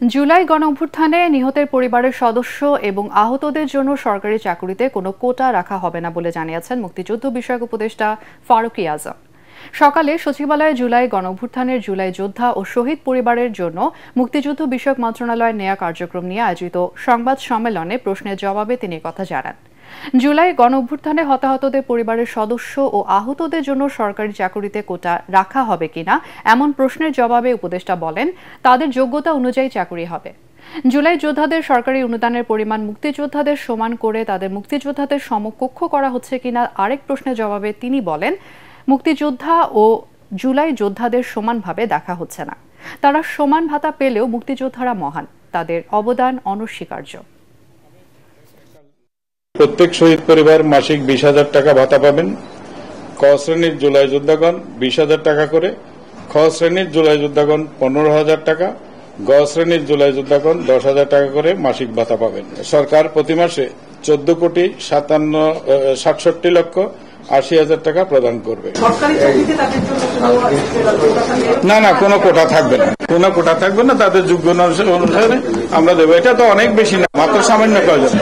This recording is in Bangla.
জুলাই গণঅভ্যুত্থানে নিহতের পরিবারের সদস্য এবং আহতদের জন্য সরকারি চাকুরিতে কোনো কোটা রাখা হবে না বলে জানিয়েছেন মুক্তিযুদ্ধ বিষয়ক উপদেষ্টা ফারুক আজম। সকালে সচিবালয়ে জুলাই গণঅভ্যুত্থানের জুলাই যোদ্ধা ও শহীদ পরিবারের জন্য মুক্তিযুদ্ধ বিষয়ক মন্ত্রণালয়ের নেয়া কার্যক্রম নিয়ে আয়োজিত সংবাদ সম্মেলনে প্রশ্নের জবাবে তিনি কথা জানান। জুলাই গণঅভ্যুত্থানে হতাহতদের পরিবারের সদস্য ও আহতদের জন্য সরকারি চাকুরিতে কোটা রাখা হবে কিনা এমন প্রশ্নের জবাবে উপদেষ্টা বলেন, তাদের যোগ্যতা অনুযায়ী চাকুরি হবে। জুলাই যোদ্ধাদের সরকারি অনুদানের পরিমাণ মুক্তিযোদ্ধাদের সমান করে তাদের মুক্তিযোদ্ধাদের সমকক্ষ করা হচ্ছে কিনা আরেক প্রশ্নের জবাবে তিনি বলেন, মুক্তিযোদ্ধা ও জুলাই যোদ্ধাদের সমানভাবে দেখা হচ্ছে না। তারা সমান ভাতা পেলেও মুক্তিযোদ্ধারা মহান, তাদের অবদান অনস্বীকার্য। প্রত্যেক শহীদ পরিবার মাসিক 20,000 টাকা ভাতা পাবেন। ক শ্রেণীর জুলাই যোদ্ধাগণ 20,000 টাকা করে, খ শ্রেণীর জুলাই যোদ্ধাগণ 15,000 টাকা, গ শ্রেণীর জুলাই যোদ্ধাগণ 10,000 টাকা করে মাসিক ভাতা পাবেন। সরকার প্রতি মাসে 14,67,80,00,000 টাকা প্রদান করবে। না, কোনো কোটা থাকবে না, কোনো কোটা থাকবে না, তাদের যোগ্য অনুসারে আমরা দেবো। এটা তো অনেক বেশি না, মাত্র সামান্য কয়জন।